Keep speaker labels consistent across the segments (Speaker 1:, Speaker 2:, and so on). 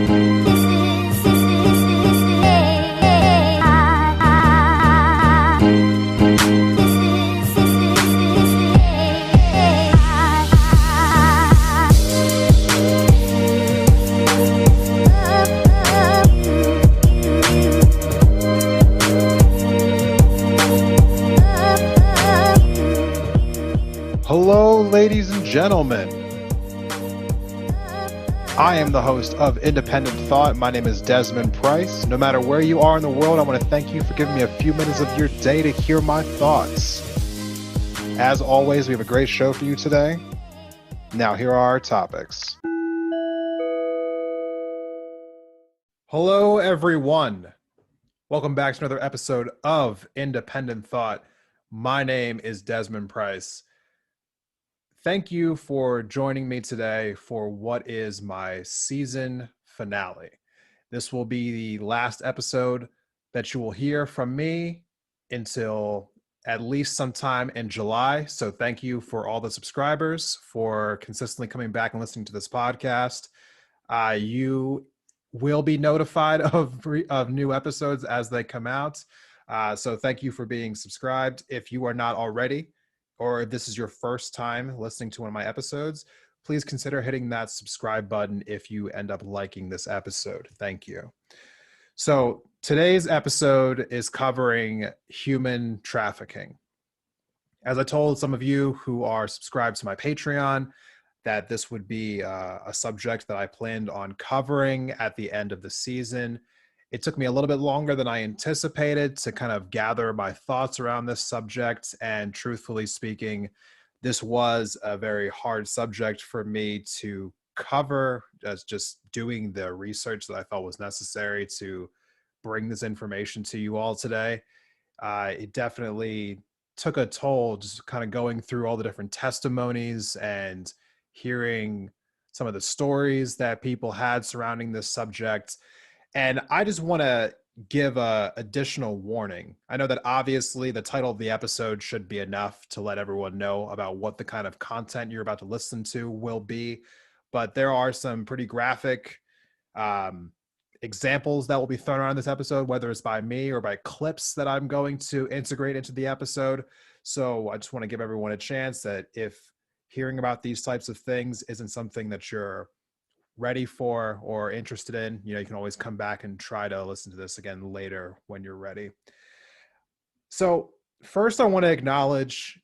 Speaker 1: Hello, ladies and gentlemen. I am the host of Independent Thought. My name is Desmond Price. No matter where you are in the world, I want to thank you for giving me a few minutes of your day to hear my thoughts. As always, we have a great show for you today. Now, here are our topics. Hello, everyone. Welcome back to another episode of Independent Thought. My name is Desmond Price. Thank you for joining me today for what is my season finale. This will be the last episode that you will hear from me until at least sometime in July. So thank you for all the subscribers for consistently coming back and listening to this podcast. You will be notified of new episodes as they come out. So thank you for being subscribed. If you are not already, or if this is your first time listening to one of my episodes, please consider hitting that subscribe button if you end up liking this episode. Thank you. So today's episode is covering human trafficking. As I told some of you who are subscribed to my Patreon, that this would be a subject that I planned on covering at the end of the season. It took me a little bit longer than I anticipated to kind of gather my thoughts around this subject. And truthfully speaking, this was a very hard subject for me to cover, as just doing the research that I felt was necessary to bring this information to you all today. It definitely took a toll, just kind of going through all the different testimonies and hearing some of the stories that people had surrounding this subject. And I just want to give a additional warning. I know that obviously the title of the episode should be enough to let everyone know about what the kind of content you're about to listen to will be, but there are some pretty graphic examples that will be thrown around this episode, whether it's by me or by clips that I'm going to integrate into the episode. So I just want to give everyone a chance that if hearing about these types of things isn't something that you're ready for or interested in, you can always come back and try to listen to this again later when you're ready. So first, I want to acknowledge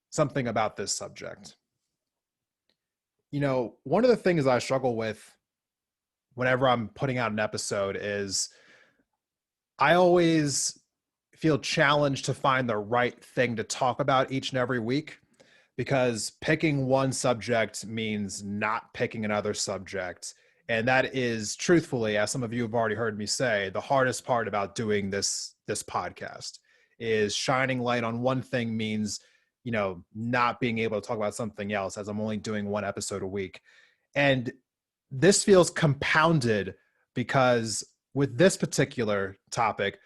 Speaker 1: something about this subject. One of the things I struggle with whenever I'm putting out an episode is I always feel challenged to find the right thing to talk about each and every week, because picking one subject means not picking another subject. And that is, truthfully, as some of you have already heard me say, the hardest part about doing this podcast is shining light on one thing means, not being able to talk about something else, as I'm only doing one episode a week. And this feels compounded because with this particular topic,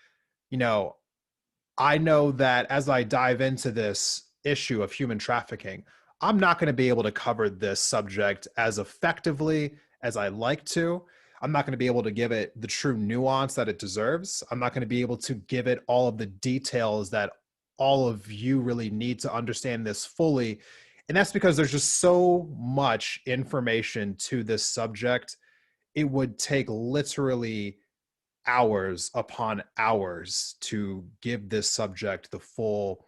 Speaker 1: I know that as I dive into this issue of human trafficking, I'm not going to be able to cover this subject as effectively as I like to. I'm not going to be able to give it the true nuance that it deserves. I'm not going to be able to give it all of the details that all of you really need to understand this fully. And that's because there's just so much information to this subject. It would take literally hours upon hours to give this subject the full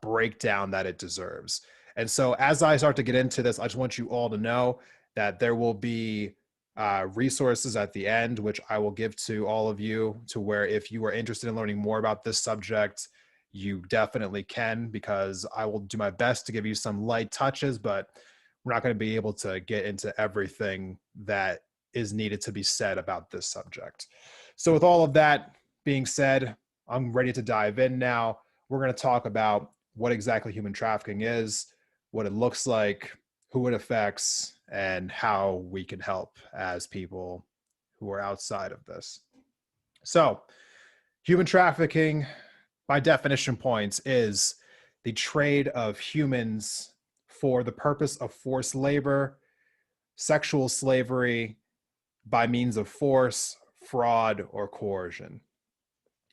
Speaker 1: breakdown that it deserves. And so as I start to get into this, I just want you all to know that there will be resources at the end, which I will give to all of you, to where if you are interested in learning more about this subject, you definitely can, because I will do my best to give you some light touches, but we're not going to be able to get into everything that is needed to be said about this subject. So with all of that being said, I'm ready to dive in now. We're going to talk about what exactly human trafficking is, what it looks like, who it affects, and how we can help as people who are outside of this. So, human trafficking, by definition points, is the trade of humans for the purpose of forced labor, sexual slavery, by means of force, fraud, or coercion.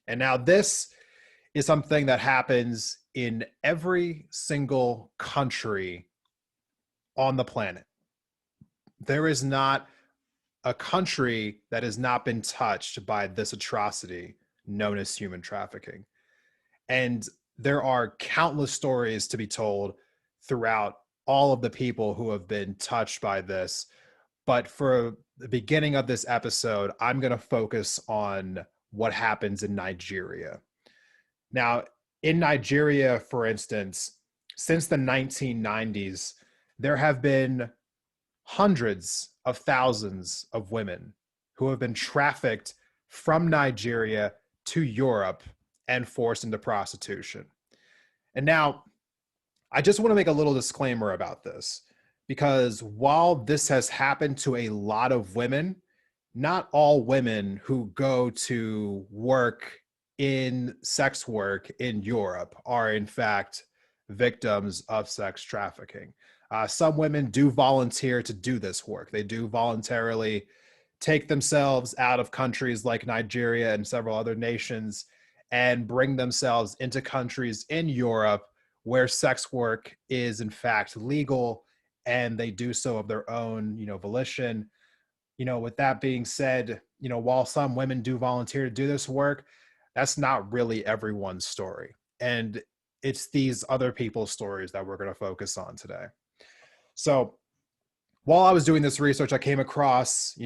Speaker 1: And now this is something that happens in every single country on the planet. There is not a country that has not been touched by this atrocity known as human trafficking. And there are countless stories to be told throughout all of the people who have been touched by this. But for the beginning of this episode, I'm going to focus on what happens in Nigeria. Now, in Nigeria, for instance, since the 1990s, there have been hundreds of thousands of women who have been trafficked from Nigeria to Europe and forced into prostitution. And now, I just want to make a little disclaimer about this, because while this has happened to a lot of women, not all women who go to work in sex work in Europe are, in fact, victims of sex trafficking. Some women do volunteer to do this work. They do voluntarily take themselves out of countries like Nigeria and several other nations and bring themselves into countries in Europe where sex work is in fact legal, and they do so of their own, volition. With that being said, while some women do volunteer to do this work, that's not really everyone's story. And it's these other people's stories that we're going to focus on today. So while I was doing this research, I came across,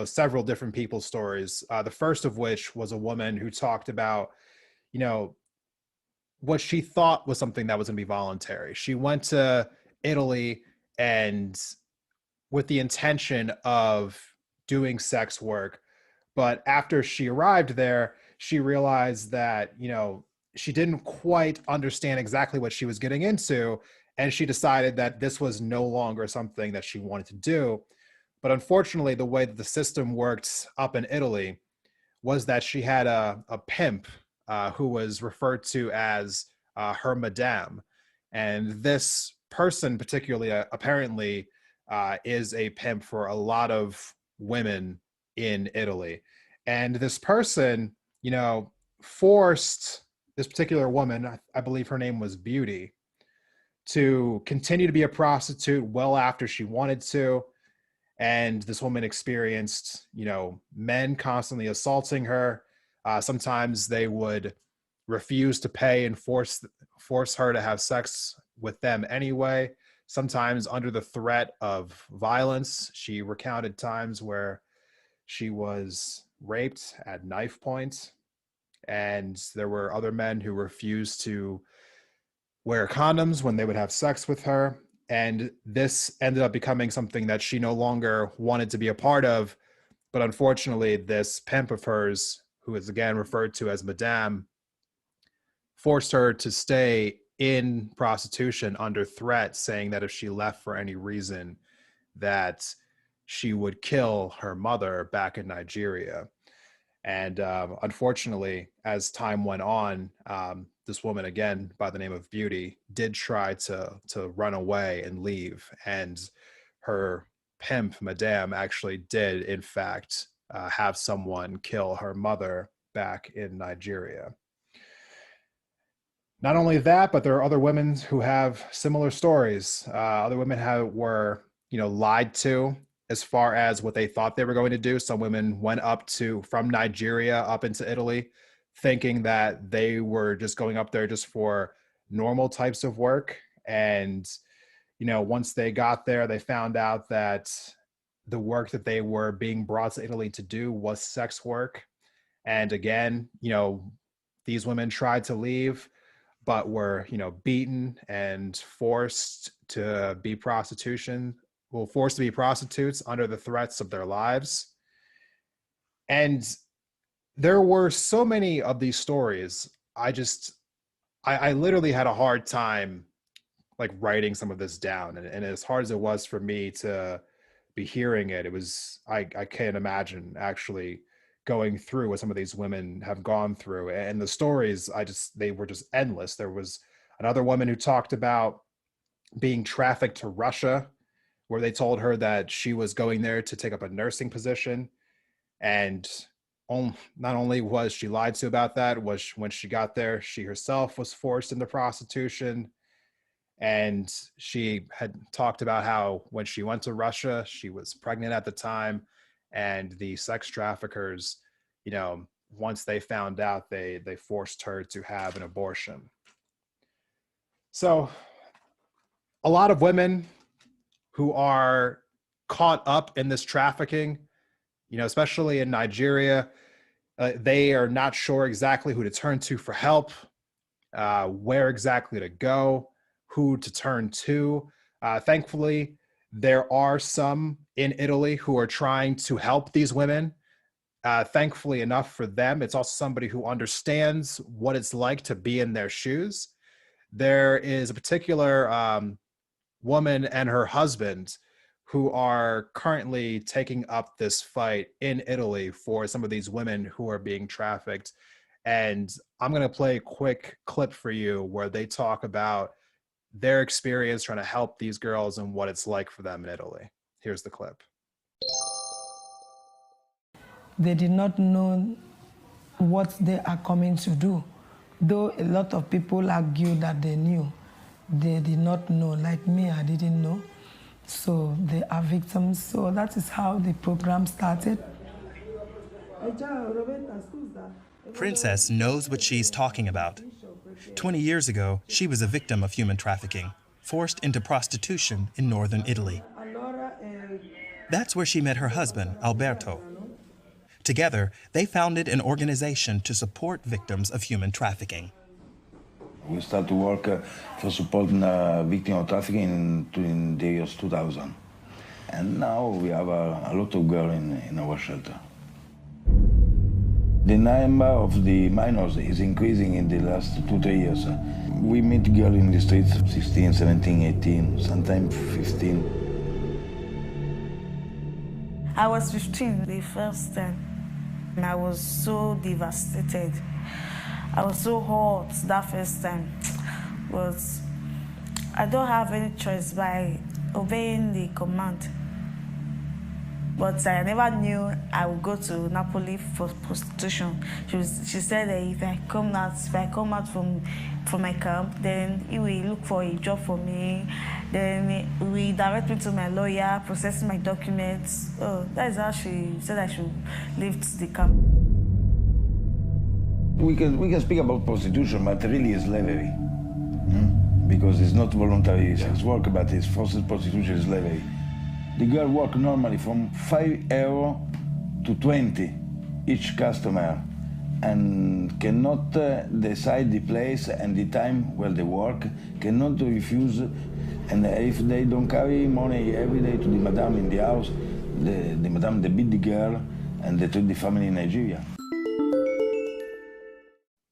Speaker 1: several different people's stories. The first of which was a woman who talked about, what she thought was something that was going to be voluntary. She went to Italy and with the intention of doing sex work. But after she arrived there, she realized that, she didn't quite understand exactly what she was getting into. And she decided that this was no longer something that she wanted to do. But unfortunately, the way that the system worked up in Italy was that she had a pimp who was referred to as her madame. And this person particularly apparently is a pimp for a lot of women in Italy. And this person, forced this particular woman, I believe her name was Beauty, to continue to be a prostitute well after she wanted to. And this woman experienced, men constantly assaulting her. Sometimes they would refuse to pay and force her to have sex with them anyway. Sometimes under the threat of violence. She recounted times where she was raped at knife point, and there were other men who refused to wear condoms when they would have sex with her. And this ended up becoming something that she no longer wanted to be a part of. But unfortunately, this pimp of hers, who is again referred to as Madame, forced her to stay in prostitution under threat, saying that if she left for any reason, that she would kill her mother back in Nigeria. And unfortunately, as time went on, this woman, again by the name of Beauty, did try to run away and leave. And her pimp, Madame, actually did, in fact, have someone kill her mother back in Nigeria. Not only that, but there are other women who have similar stories. Other women were, lied to as far as what they thought they were going to do. Some women went from Nigeria up into Italy, thinking that they were just going up there just for normal types of work. And, once they got there, they found out that the work that they were being brought to Italy to do was sex work. And again, these women tried to leave, but were, beaten and forced to be forced to be prostitutes under the threats of their lives. And there were so many of these stories. I literally had a hard time like writing some of this down. And as hard as it was for me to be hearing it, I can't imagine actually going through what some of these women have gone through. And the stories, they were just endless. There was another woman who talked about being trafficked to Russia, where they told her that she was going there to take up a nursing position. And not only was she lied to about that, was when she got there, she herself was forced into prostitution. And she had talked about how when she went to Russia, she was pregnant at the time. And the sex traffickers, once they found out, they forced her to have an abortion. So a lot of women who are caught up in this trafficking, especially in Nigeria, they are not sure exactly who to turn to for help, where exactly to go, who to turn to. Thankfully, there are some in Italy who are trying to help these women. Thankfully enough for them, it's also somebody who understands what it's like to be in their shoes. There is a particular woman and her husband who are currently taking up this fight in Italy for some of these women who are being trafficked. And I'm going to play a quick clip for you where they talk about their experience trying to help these girls and what it's like for them in Italy. Here's the clip.
Speaker 2: They did not know what they are coming to do. Though a lot of people argue that they knew, they did not know. Like me, I didn't know. So they are victims. So that is how the program started.
Speaker 3: Princess knows what she's talking about. 20 years ago, she was a victim of human trafficking, forced into prostitution in northern Italy. That's where she met her husband, Alberto. Together, they founded an organization to support victims of human trafficking.
Speaker 4: We started to work for supporting victims of trafficking in the years 2000. And now we have a lot of girls in our shelter. The number of the minors is increasing in the last 2-3 years. We meet girls in the streets, 16, 17, 18, sometimes 15.
Speaker 5: I was 15 the first time, and I was so devastated. I was so hurt that first time. But I don't have any choice by obeying the command. But I never knew I would go to Napoli for prostitution. She said that if I come out from my camp, then he will look for a job for me. Then he will direct me to my lawyer, process my documents. Oh, that is how she said I should leave the camp.
Speaker 4: We can speak about prostitution, but really it's slavery. Because it's not voluntary sex work, but it's forced prostitution, slavery. The girl work normally from €5 to 20 each customer, and cannot decide the place and the time where they work, cannot refuse, and if they don't carry money every day to the madam in the house, the madam, they beat the girl and they treat the family in Nigeria.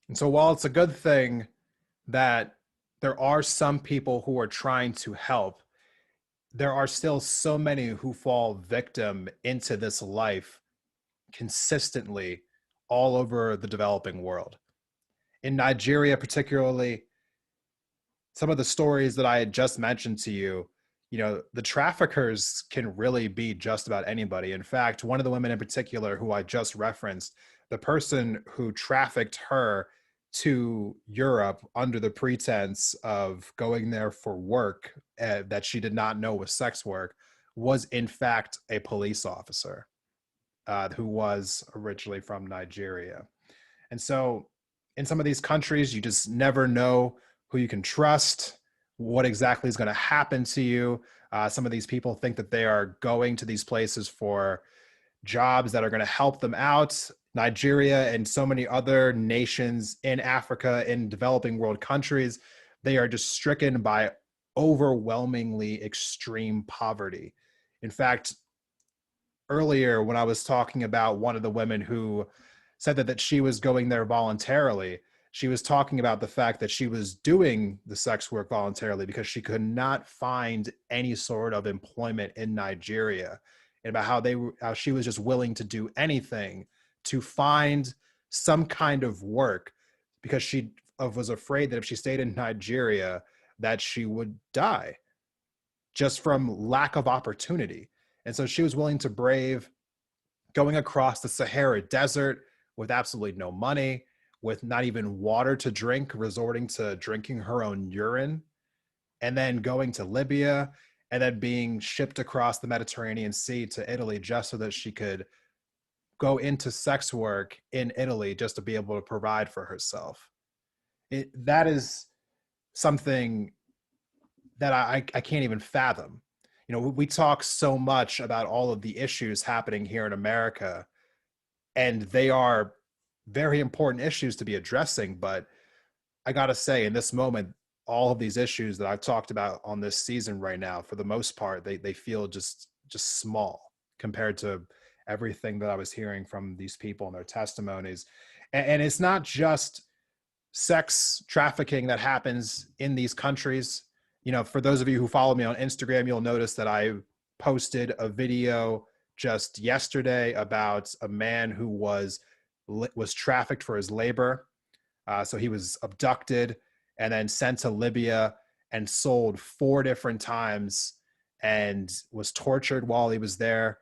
Speaker 1: And so while it's a good thing that there are some people who are trying to help, there are still so many who fall victim into this life consistently all over the developing world. In Nigeria, particularly, some of the stories that I had just mentioned to you, the traffickers can really be just about anybody. In fact, one of the women in particular who I just referenced, the person who trafficked her to Europe under the pretense of going there for work that she did not know was sex work, was in fact a police officer who was originally from Nigeria. And so in some of these countries, you just never know who you can trust, what exactly is going to happen to you. Some of these people think that they are going to these places for jobs that are going to help them out. Nigeria and so many other nations in Africa, in developing world countries, they are just stricken by overwhelmingly extreme poverty. In fact, earlier when I was talking about one of the women who said that she was going there voluntarily, she was talking about the fact that she was doing the sex work voluntarily because she could not find any sort of employment in Nigeria, and about how she was just willing to do anything to find some kind of work because she was afraid that if she stayed in Nigeria, that she would die. just from lack of opportunity. And so she was willing to brave going across the Sahara Desert with absolutely no money, with not even water to drink, resorting to drinking her own urine, and then going to Libya, and then being shipped across the Mediterranean Sea to Italy just so that she could go into sex work in Italy just to be able to provide for herself. That is something that I can't even fathom. You know, we talk so much about all of the issues happening here in America, and they are very important issues to be addressing. But I gotta say, in this moment, all of these issues that I've talked about on this season right now, for the most part, they feel just small compared to everything that I was hearing from these people and their testimonies. And it's not just sex trafficking that happens in these countries. You know, for those of you who follow me on Instagram, you'll notice that I posted a video just yesterday about a man who was trafficked for his labor. So he was abducted and then sent to Libya and sold 4 different times, and was tortured while he was there,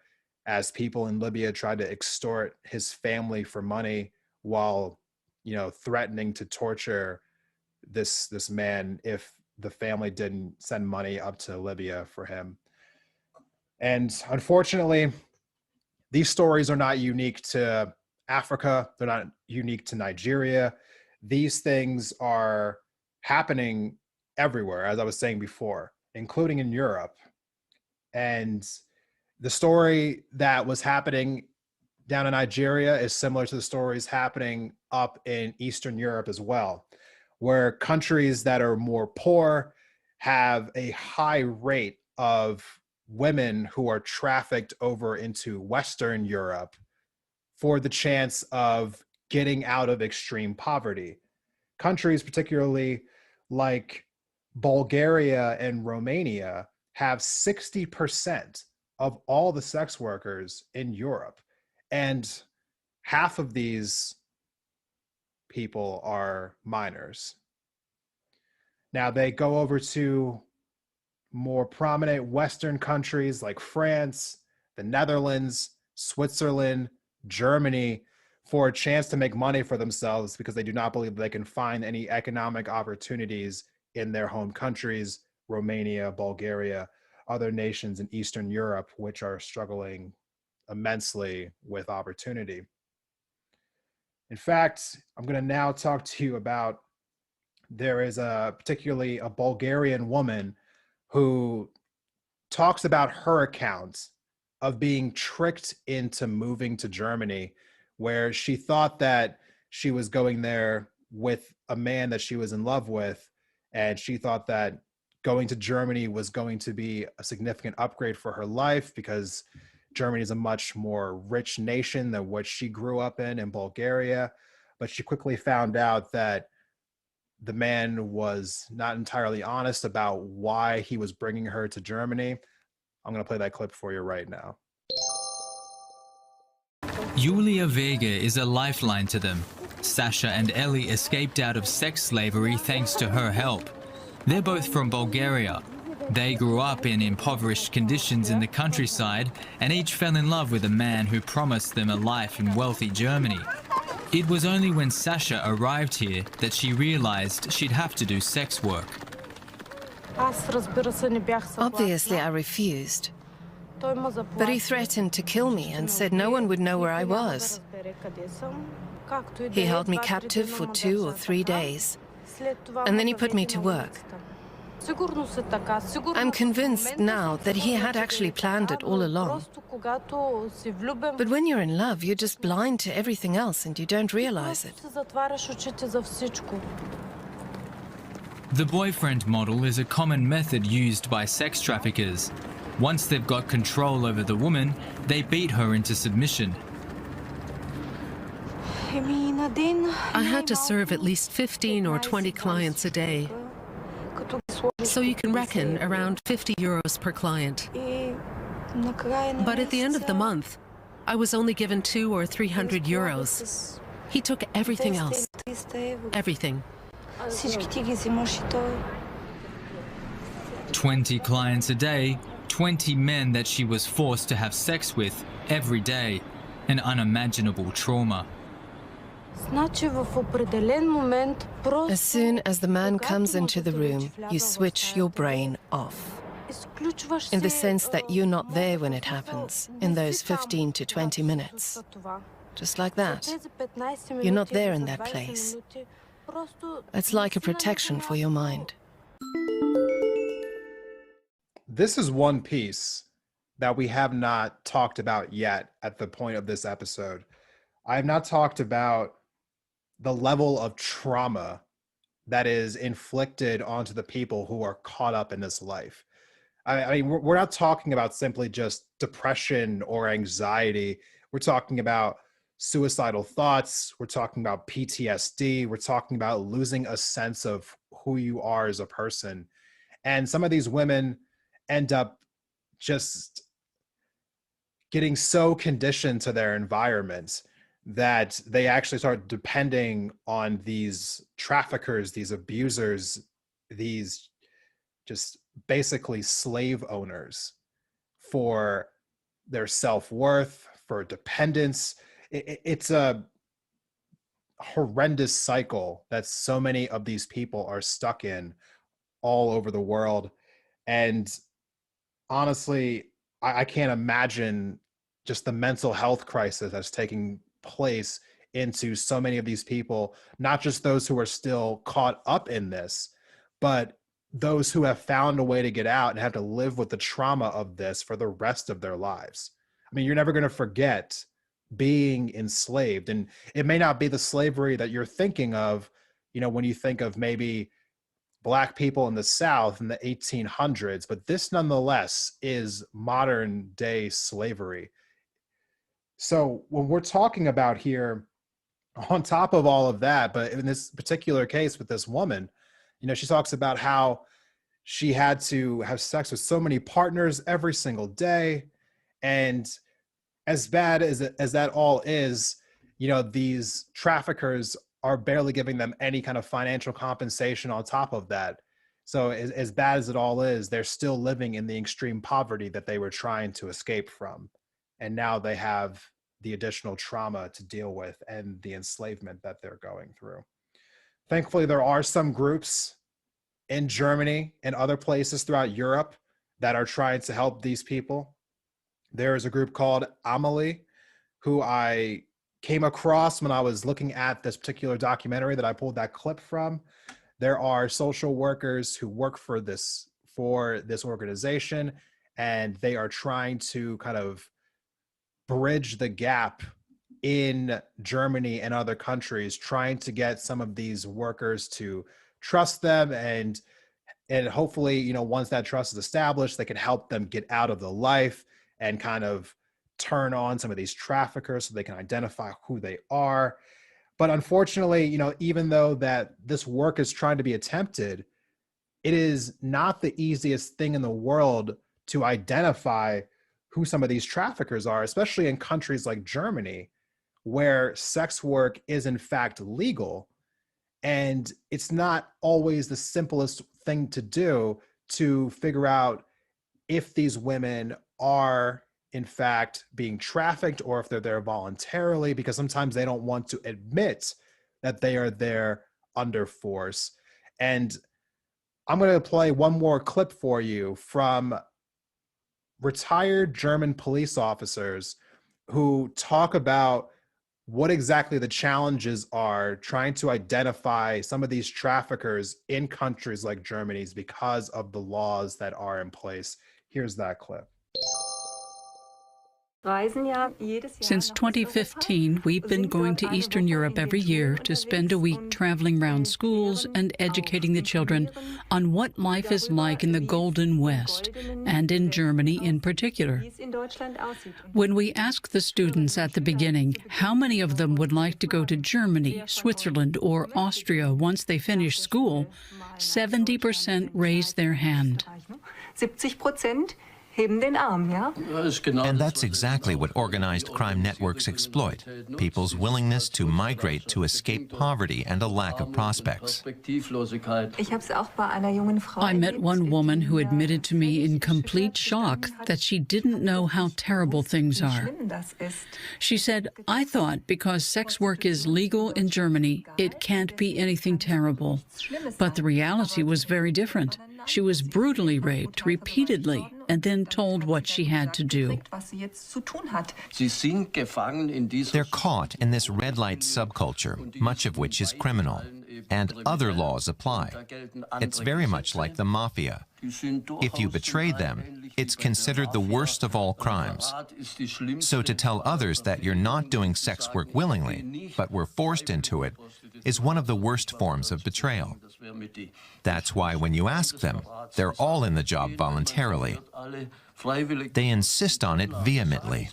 Speaker 1: as people in Libya tried to extort his family for money, while, you know, threatening to torture this man if the family didn't send money up to Libya for him. And unfortunately, these stories are not unique to Africa. They're not unique to Nigeria. These things are happening everywhere, as I was saying before, including in Europe. And the story that was happening down in Nigeria is similar to the stories happening up in Eastern Europe as well, where countries that are more poor have a high rate of women who are trafficked over into Western Europe for the chance of getting out of extreme poverty. Countries particularly like Bulgaria and Romania have 60% of all the sex workers in Europe. And half of these people are minors. Now they go over to more prominent Western countries like France, the Netherlands, Switzerland, Germany, for a chance to make money for themselves, because they do not believe they can find any economic opportunities in their home countries, Romania, Bulgaria, other nations in Eastern Europe, which are struggling immensely with opportunity. In fact, I'm going to now talk to you about, there is particularly a Bulgarian woman who talks about her account of being tricked into moving to Germany, where she thought that she was going there with a man that she was in love with, and she thought that going to Germany was going to be a significant upgrade for her life, because Germany is a much more rich nation than what she grew up in Bulgaria. But she quickly found out that the man was not entirely honest about why he was bringing her to Germany. I'm going to play that clip for you right now.
Speaker 6: Julia Vega is a lifeline to them. Sasha and Ellie escaped out of sex slavery thanks to her help. They're both from Bulgaria. They grew up in impoverished conditions in the countryside and each fell in love with a man who promised them a life in wealthy Germany. It was only when Sasha arrived here that she realized she'd have to do sex work.
Speaker 7: Obviously, I refused. But he threatened to kill me and said no one would know where I was. He held me captive for 2 or 3 days, and then he put me to work. I'm convinced now that he had actually planned it all along. But when you're in love, you're just blind to everything else and you don't realize it.
Speaker 6: The boyfriend model is a common method used by sex traffickers. Once they've got control over the woman, they beat her into submission.
Speaker 8: I had to serve at least 15 or 20 clients a day. So you can reckon around 50 euros per client. But at the end of the month, I was only given 200 or 300 euros. He took everything else. Everything.
Speaker 6: 20 clients a day, 20 men that she was forced to have sex with every day. An unimaginable trauma.
Speaker 7: As soon as the man comes into the room, you switch your brain off. In the sense that you're not there when it happens, in those 15 to 20 minutes. Just like that. You're not there in that place. It's like a protection for your mind.
Speaker 1: This is one piece that we have not talked about yet at the point of this episode. I have not talked about the level of trauma that is inflicted onto the people who are caught up in this life. I mean, we're not talking about simply just depression or anxiety. We're talking about suicidal thoughts. We're talking about PTSD. We're talking about losing a sense of who you are as a person. And some of these women end up just getting so conditioned to their environment that they actually start depending on these traffickers, these abusers, these just basically slave owners for their self-worth, for dependence. It's a horrendous cycle that so many of these people are stuck in all over the world. And honestly, I can't imagine just the mental health crisis that's taking place into so many of these people, not just those who are still caught up in this, but those who have found a way to get out and have to live with the trauma of this for the rest of their lives. I mean, you're never going to forget being enslaved. And it may not be the slavery that you're thinking of, you know, when you think of maybe Black people in the South in the 1800s, but this nonetheless is modern day slavery. So when we're talking about here, on top of all of that, but in this particular case with this woman, you know, she talks about how she had to have sex with so many partners every single day. And as bad as that all is, you know, these traffickers are barely giving them any kind of financial compensation on top of that. So as bad as it all is, they're still living in the extreme poverty that they were trying to escape from. And now they have the additional trauma to deal with and the enslavement that they're going through. Thankfully, there are some groups in Germany and other places throughout Europe that are trying to help these people. There is a group called Amelie, who I came across when I was looking at this particular documentary that I pulled that clip from. There are social workers who work for this organization, and they are trying to kind of bridge the gap in Germany and other countries, trying to get some of these workers to trust them, and hopefully, you know, once that trust is established, they can help them get out of the life and kind of turn on some of these traffickers so they can identify who they are. But unfortunately, you know, even though that this work is trying to be attempted, it is not the easiest thing in the world to identify who some of these traffickers are, especially in countries like Germany, where sex work is in fact legal. And it's not always the simplest thing to do to figure out if these women are in fact being trafficked or if they're there voluntarily, because sometimes they don't want to admit that they are there under force. And I'm going to play one more clip for you from retired German police officers who talk about what exactly the challenges are trying to identify some of these traffickers in countries like Germany's because of the laws that are in place. Here's that clip.
Speaker 9: Since 2015, we've been going to Eastern Europe every year to spend a week traveling around schools and educating the children on what life is like in the Golden West, and in Germany in particular. When we ask the students at the beginning how many of them would like to go to Germany, Switzerland, or Austria once they finish school, 70% raise their hand.
Speaker 10: And that's exactly what organized crime networks exploit, people's willingness to migrate to escape poverty and a lack of prospects.
Speaker 9: I met one woman who admitted to me in complete shock that she didn't know how terrible things are. She said, "I thought because sex work is legal in Germany, it can't be anything terrible." But the reality was very different. She was brutally raped repeatedly and then told what she had to do.
Speaker 10: They're caught in this red light subculture, much of which is criminal, and other laws apply. It's very much like the mafia. If you betray them, it's considered the worst of all crimes. So to tell others that you're not doing sex work willingly, but were forced into it, is one of the worst forms of betrayal. That's why when you ask them, they're all in the job voluntarily. They insist on it vehemently.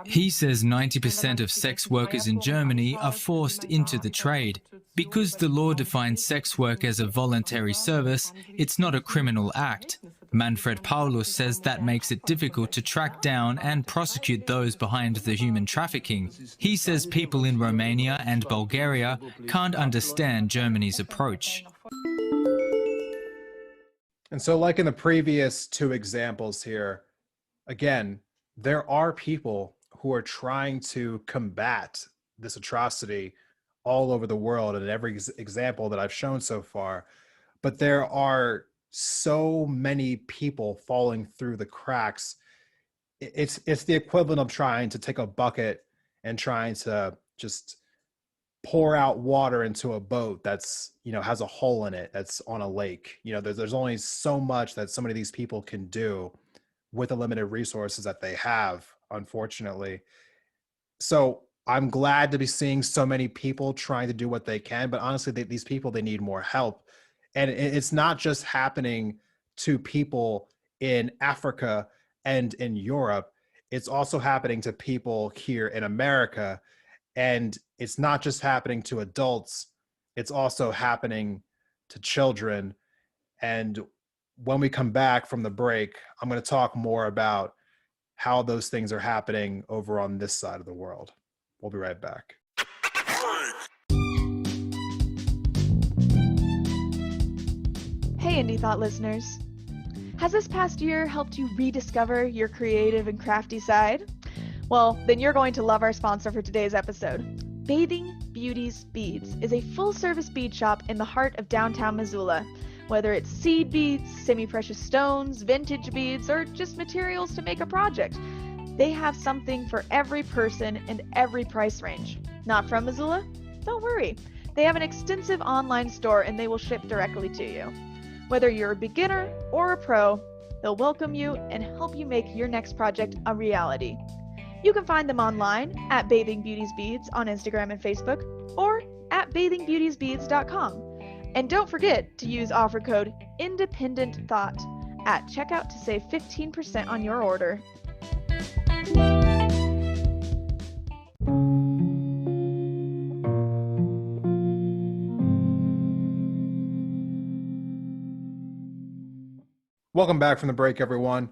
Speaker 6: He says 90% of sex workers in Germany are forced into the trade. Because the law defines sex work as a voluntary service, it's not a criminal act. Manfred Paulus says that makes it difficult to track down and prosecute those behind the human trafficking. He says people in Romania and Bulgaria can't understand Germany's approach.
Speaker 1: And so, like in the previous two examples here, again, there are people who are trying to combat this atrocity all over the world in every example that I've shown so far. But there are so many people falling through the cracks. It's the equivalent of trying to take a bucket and trying to just pour out water into a boat that's, has a hole in it, that's on a lake. There's only so much that so many of these people can do with the limited resources that they have, unfortunately. So I'm glad to be seeing so many people trying to do what they can, but honestly, these people, they need more help. And it's not just happening to people in Africa and in Europe. It's also happening to people here in America. And it's not just happening to adults, it's also happening to children. And when we come back from the break, I'm going to talk more about how those things are happening over on this side of the world. We'll be right back.
Speaker 11: Hey, Indie Thought listeners. Has this past year helped you rediscover your creative and crafty side? Well, then you're going to love our sponsor for today's episode. Bathing Beauties Beads is a full-service bead shop in the heart of downtown Missoula. Whether it's seed beads, semi-precious stones, vintage beads, or just materials to make a project, they have something for every person and every price range. Not from Missoula? Don't worry. They have an extensive online store and they will ship directly to you. Whether you're a beginner or a pro, they'll welcome you and help you make your next project a reality. You can find them online at Bathing Beauties Beads on Instagram and Facebook, or at bathingbeautiesbeads.com. And don't forget to use offer code INDEPENDENTTHOUGHT at checkout to save 15% on your order.
Speaker 1: Welcome back from the break, everyone.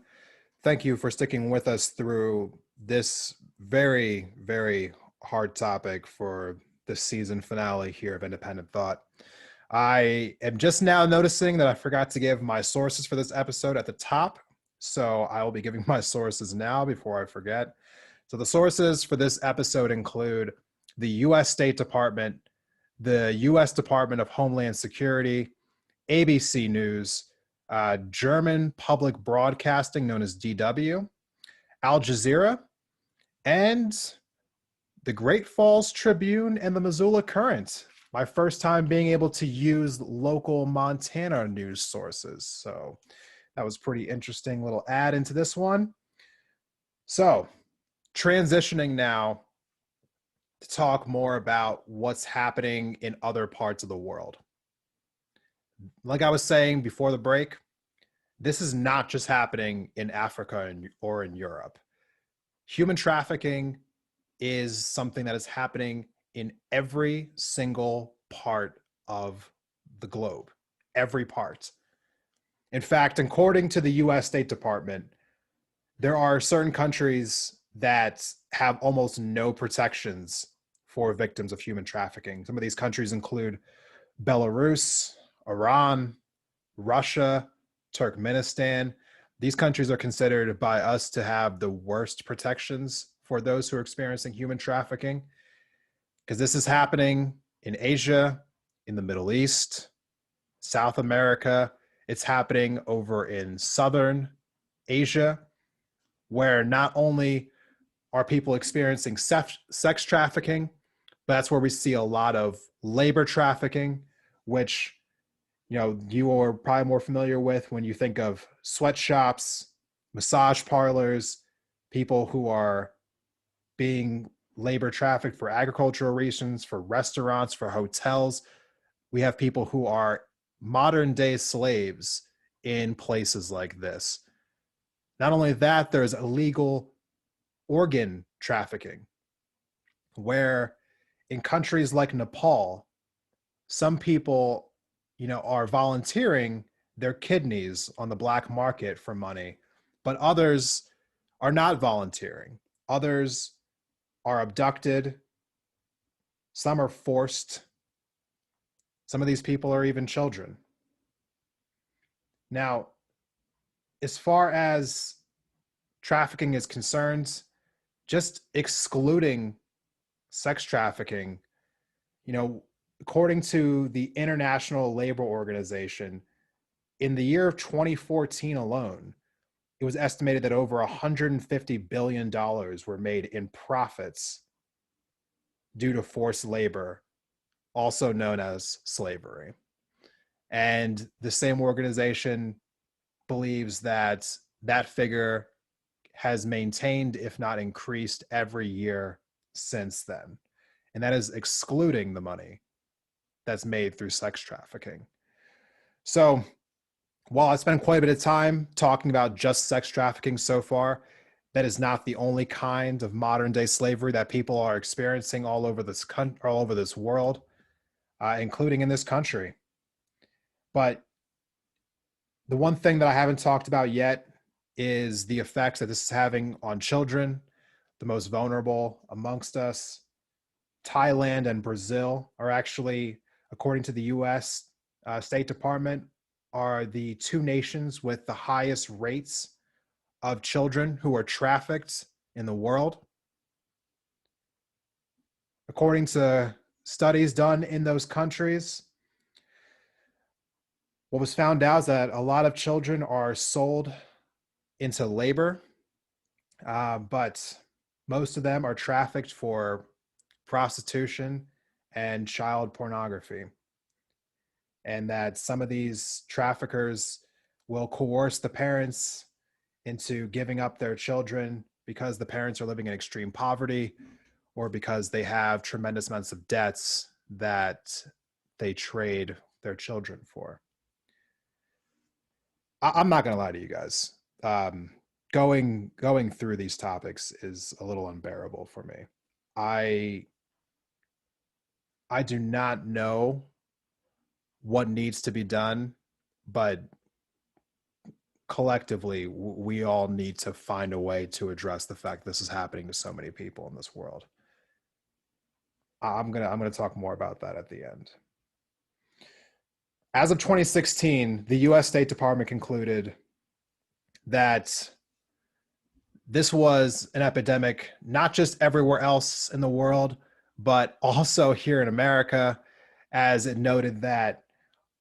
Speaker 1: Thank you for sticking with us through this very, very hard topic for the season finale here of Independent Thought. I am just now noticing that I forgot to give my sources for this episode at the top, so I will be giving my sources now before I forget. So the sources for this episode include the U.S. State Department, the U.S. Department of Homeland Security, ABC News, German Public Broadcasting, known as DW, Al Jazeera, and the Great Falls Tribune and the Missoula Current. My first time being able to use local Montana news sources. So that was pretty interesting little add into this one. So transitioning now to talk more about what's happening in other parts of the world. Like I was saying before the break, this is not just happening in Africa or in Europe. Human trafficking is something that is happening in every single part of the globe, every part. In fact, according to the US State Department, there are certain countries that have almost no protections for victims of human trafficking. Some of these countries include Belarus, Iran, Russia, Turkmenistan. These countries are considered by us to have the worst protections for those who are experiencing human trafficking, because this is happening in Asia, in the Middle East, South America. It's happening over in Southern Asia, where not only are people experiencing sex trafficking, but that's where we see a lot of labor trafficking, which, you know, you are probably more familiar with when you think of sweatshops, massage parlors, people who are being labor trafficked for agricultural reasons, for restaurants, for hotels. We have people who are modern day slaves in places like this. Not only that, there's illegal organ trafficking, where in countries like Nepal, some people, you know, are volunteering their kidneys on the black market for money, but others are not volunteering. Others are abducted. Some are forced. Some of these people are even children. Now, as far as trafficking is concerned, just excluding sex trafficking, you know, according to the International Labor Organization, in the year of 2014 alone, it was estimated that over $150 billion were made in profits due to forced labor, also known as slavery. And the same organization believes that that figure has maintained, if not increased, every year since then. And that is excluding the money that's made through sex trafficking. So while I spent quite a bit of time talking about just sex trafficking so far, that is not the only kind of modern day slavery that people are experiencing all over this world, including in this country. But the one thing that I haven't talked about yet is the effects that this is having on children, the most vulnerable amongst us. Thailand and Brazil are actually, according to the US State Department, are the two nations with the highest rates of children who are trafficked in the world. According to studies done in those countries, what was found out is that a lot of children are sold into labor, but most of them are trafficked for prostitution and child pornography. And that some of these traffickers will coerce the parents into giving up their children because the parents are living in extreme poverty, or because they have tremendous amounts of debts that they trade their children for. I'm not going to lie to you guys. Going through these topics is a little unbearable for me. I do not know what needs to be done, but collectively, we all need to find a way to address the fact this is happening to so many people in this world. I'm gonna talk more about that at the end. As of 2016, the US State Department concluded that this was an epidemic, not just everywhere else in the world, but also here in America, as it noted that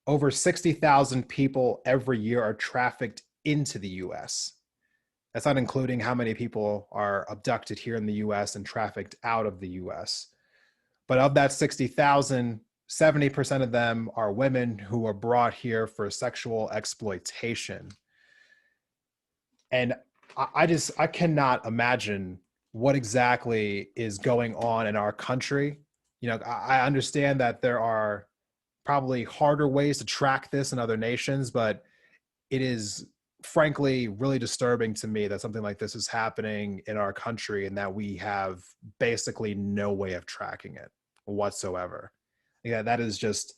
Speaker 1: over 60,000 people every year are trafficked into the US. That's not including how many people are abducted here in the US and trafficked out of the US. But of that 60,000, 70% of them are women who are brought here for sexual exploitation. And I cannot imagine what exactly is going on in our country. You know, I understand that there are probably harder ways to track this in other nations, but it is frankly really disturbing to me that something like this is happening in our country and that we have basically no way of tracking it whatsoever. Yeah, that is just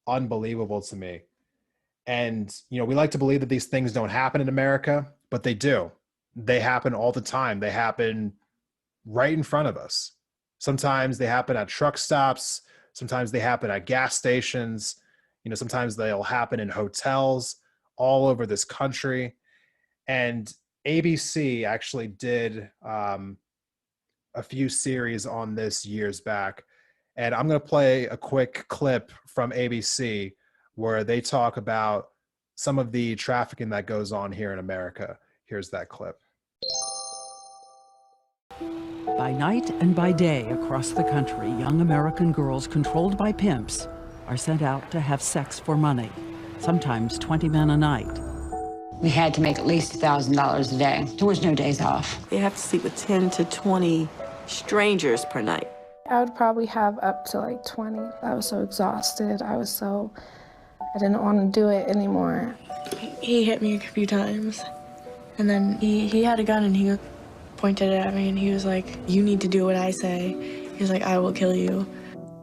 Speaker 1: unbelievable to me. And, we like to believe that these things don't happen in America, but they do. They happen all the time. They happen right in front of us. Sometimes they happen at truck stops. Sometimes they happen at gas stations. Sometimes they'll happen in hotels all over this country. And ABC actually did a few series on this years back. And I'm going to play a quick clip from ABC where they talk about some of the trafficking that goes on here in America. Here's that clip.
Speaker 12: By night and by day across the country, young American girls controlled by pimps are sent out to have sex for money, sometimes 20 men a night.
Speaker 13: We had to make at least $1,000 a day. There was no days off.
Speaker 14: They have to sleep with 10 to 20 strangers per night.
Speaker 15: I would probably have up to like 20. I was so exhausted. I didn't want to do it anymore.
Speaker 16: He hit me a few times, and then he had a gun and he pointed it at me and he was like, "You need to do what I say." He was like, "I will kill you."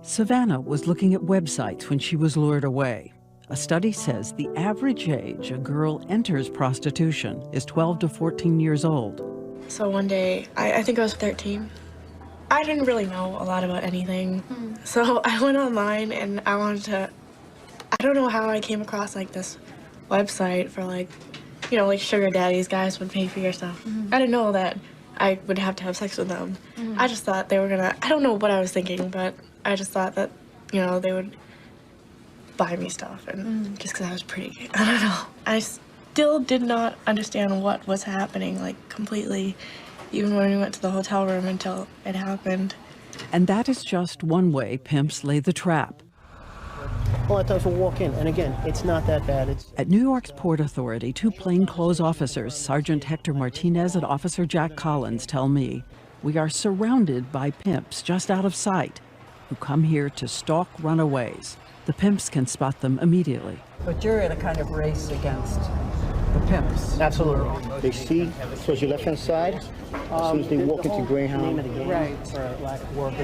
Speaker 12: Savannah was looking at websites when she was lured away. A study says the average age a girl enters prostitution is 12 to 14 years old.
Speaker 16: So one day, I think I was 13. I didn't really know a lot about anything. So I went online and I don't know how I came across like this website for like sugar daddies, guys would pay for your stuff. I didn't know that I would have to have sex with them. I just thought they were gonna, I don't know what I was thinking, but I just thought that, they would buy me stuff and just because I was pretty. I don't know. I still did not understand what was happening, like completely, even when we went to the hotel room until it happened.
Speaker 12: And that is just one way pimps lay the trap.
Speaker 17: A lot of times we'll walk in, and again, it's not that bad.
Speaker 12: At New York's Port Authority, two plainclothes officers, Sergeant Hector Martinez and Officer Jack Collins, tell me we are surrounded by pimps just out of sight who come here to stalk runaways. The pimps can spot them immediately.
Speaker 18: But you're in a kind of race against the pimps.
Speaker 17: Absolutely. They see, towards your left-hand side, as soon as they walk into Greyhound, they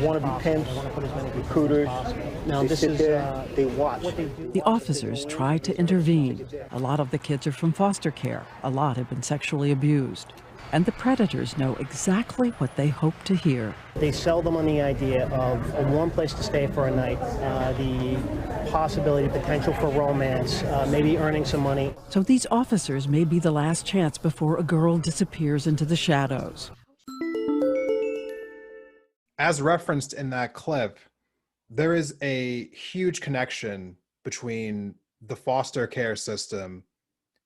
Speaker 17: want to be pimps, recruiters. Now they sit there, they watch.
Speaker 12: The officers try to intervene. A lot of the kids are from foster care. A lot have been sexually abused. And the predators know exactly what they hope to hear.
Speaker 17: They sell them on the idea of a warm place to stay for a night, the possibility, potential for romance, maybe earning some money.
Speaker 12: So these officers may be the last chance before a girl disappears into the shadows.
Speaker 1: As referenced in that clip, there is a huge connection between the foster care system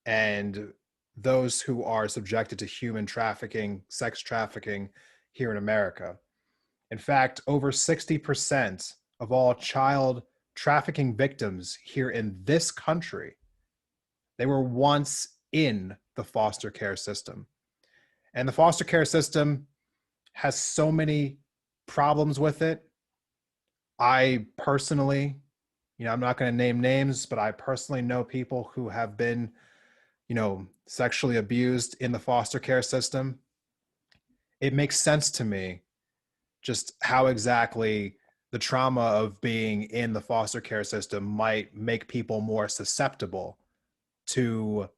Speaker 1: and those who are subjected to human trafficking, sex trafficking here in America. In fact, over 60% of all child trafficking victims here in this country, they were once in the foster care system. And the foster care system has so many problems with it. I personally, I'm not going to name names, but I personally know people who have been sexually abused in the foster care system. It makes sense to me just how exactly the trauma of being in the foster care system might make people more susceptible to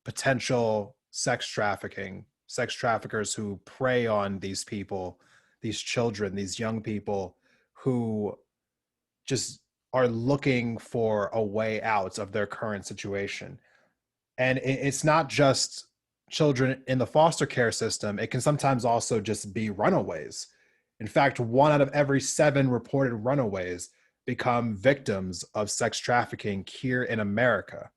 Speaker 1: potential sex trafficking, sex traffickers who prey on these people, these children, these young people who just are looking for a way out of their current situation. And it's not just children in the foster care system. It can sometimes also just be runaways. In fact, 1 out of every 7 reported runaways become victims of sex trafficking here in America.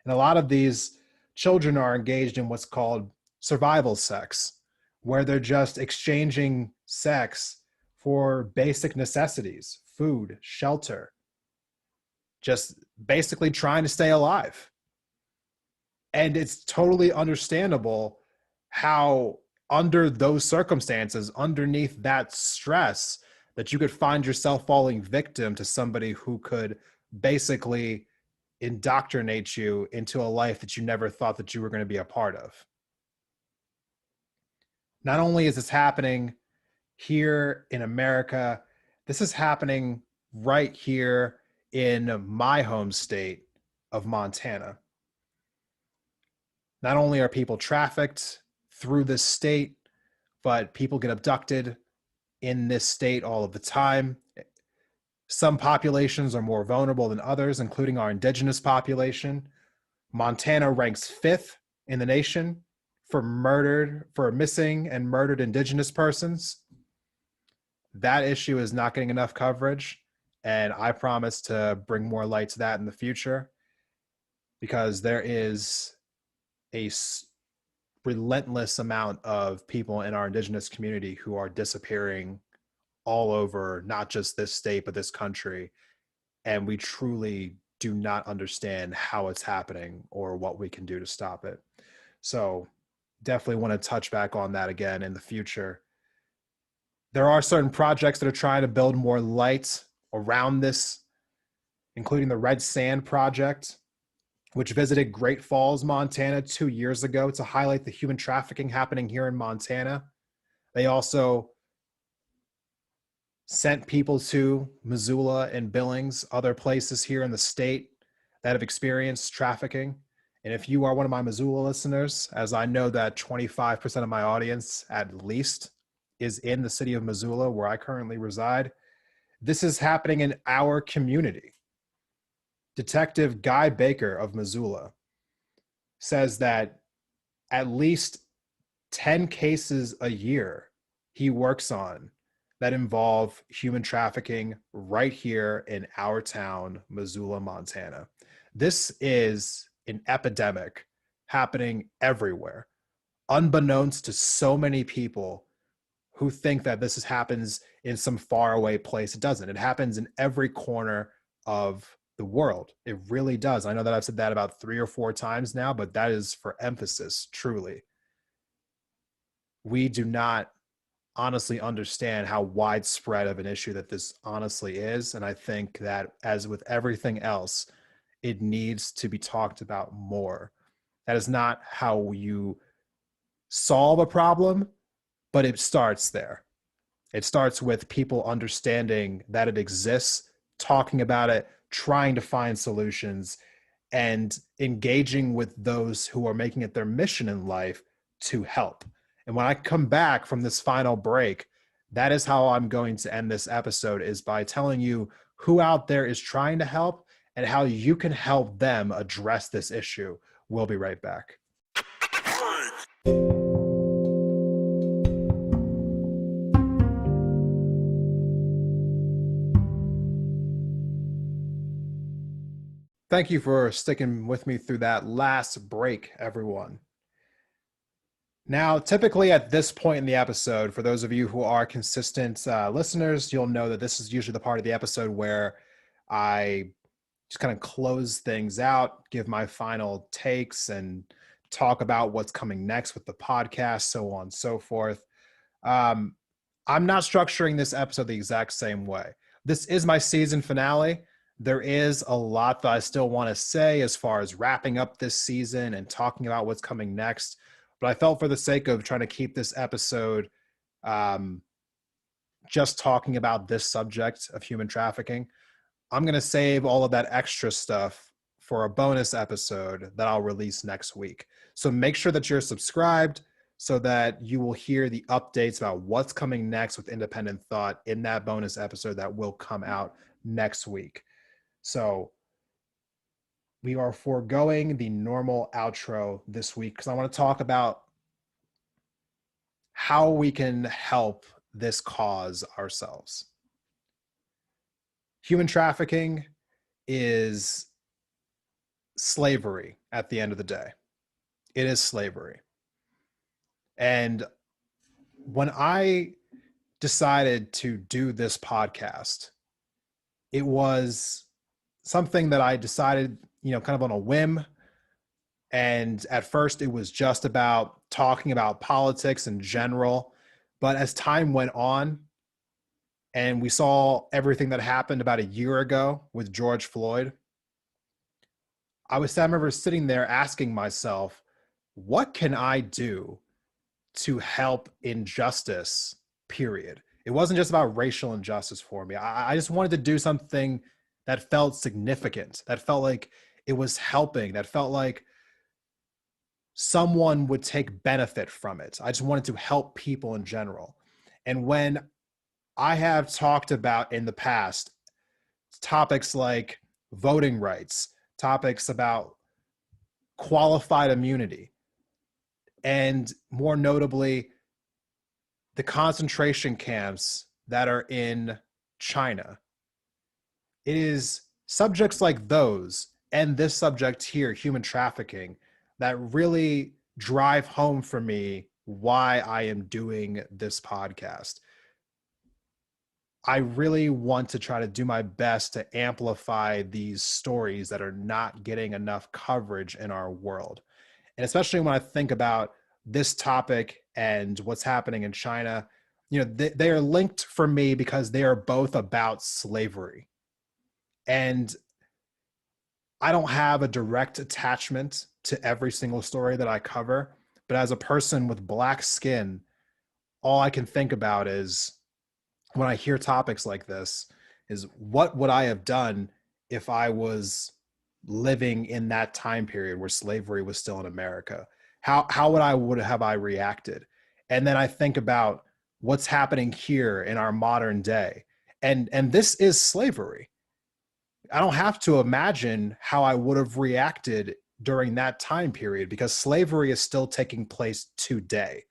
Speaker 1: And a lot of these children are engaged in what's called survival sex, where they're just exchanging sex for basic necessities, food, shelter, just basically trying to stay alive. And it's totally understandable how under those circumstances, underneath that stress, that you could find yourself falling victim to somebody who could basically indoctrinate you into a life that you never thought that you were going to be a part of. Not only is this happening here in America, this is happening right here in my home state of Montana. Not only are people trafficked through this state, but people get abducted in this state all of the time. Some populations are more vulnerable than others, including our indigenous population. Montana ranks 5th in the nation for missing and murdered indigenous persons. That issue is not getting enough coverage, and I promise to bring more light to that in the future, because there is a relentless amount of people in our indigenous community who are disappearing all over, not just this state, but this country. And we truly do not understand how it's happening or what we can do to stop it. So definitely want to touch back on that again in the future. There are certain projects that are trying to build more light around this, including the Red Sand Project, which visited Great Falls, Montana 2 years ago to highlight the human trafficking happening here in Montana. They also sent people to Missoula and Billings, other places here in the state that have experienced trafficking. And if you are one of my Missoula listeners, as I know that 25% of my audience at least is in the city of Missoula, where I currently reside, this is happening in our community. Detective Guy Baker of Missoula says that at least 10 cases a year he works on that involve human trafficking right here in our town, Missoula, Montana. This is an epidemic happening everywhere, unbeknownst to so many people who think that this happens in some faraway place. It doesn't. It happens in every corner of the world. It really does. I know that I've said that about 3 or 4 times now, but that is for emphasis, truly. We do not honestly understand how widespread of an issue that this honestly is. And I think that, as with everything else, it needs to be talked about more. That is not how you solve a problem, but it starts there. It starts with people understanding that it exists, talking about it, trying to find solutions, and engaging with those who are making it their mission in life to help. And when I come back from this final break, that is how I'm going to end this episode, is by telling you who out there is trying to help and how you can help them address this issue. We'll be right back. Thank you for sticking with me through that last break, everyone. Now, typically at this point in the episode, for those of you who are consistent listeners, you'll know that this is usually the part of the episode where I just kind of close things out, give my final takes, and talk about what's coming next with the podcast, so on and so forth. I'm not structuring this episode the exact same way. This is my season finale. There is a lot that I still want to say as far as wrapping up this season and talking about what's coming next. But I felt, for the sake of trying to keep this episode just talking about this subject of human trafficking, I'm going to save all of that extra stuff for a bonus episode that I'll release next week. So make sure that you're subscribed so that you will hear the updates about what's coming next with Independent Thought in that bonus episode that will come out next week. So we are foregoing the normal outro this week because I want to talk about how we can help this cause ourselves. Human trafficking is slavery at the end of the day. It is slavery. And when I decided to do this podcast, it was something that I decided, kind of on a whim. And at first it was just about talking about politics in general. But as time went on and we saw everything that happened about a year ago with George Floyd, I remember sitting there asking myself, what can I do to help injustice, period? It wasn't just about racial injustice for me. I just wanted to do something that felt significant, that felt like it was helping, that felt like someone would take benefit from it. I just wanted to help people in general. And when I have talked about in the past topics like voting rights, topics about qualified immunity, and more notably, the concentration camps that are in China, it is subjects like those and this subject here, human trafficking, that really drive home for me why I am doing this podcast. I really want to try to do my best to amplify these stories that are not getting enough coverage in our world. And especially when I think about this topic and what's happening in China, you know, they are linked for me because they are both about slavery. And I don't have a direct attachment to every single story that I cover, but as a person with black skin, all I can think about is, when I hear topics like this, is what would I have done if I was living in that time period where slavery was still in America? How would have I reacted? And then I think about what's happening here in our modern day. And this is slavery. I don't have to imagine how I would have reacted during that time period, because slavery is still taking place today.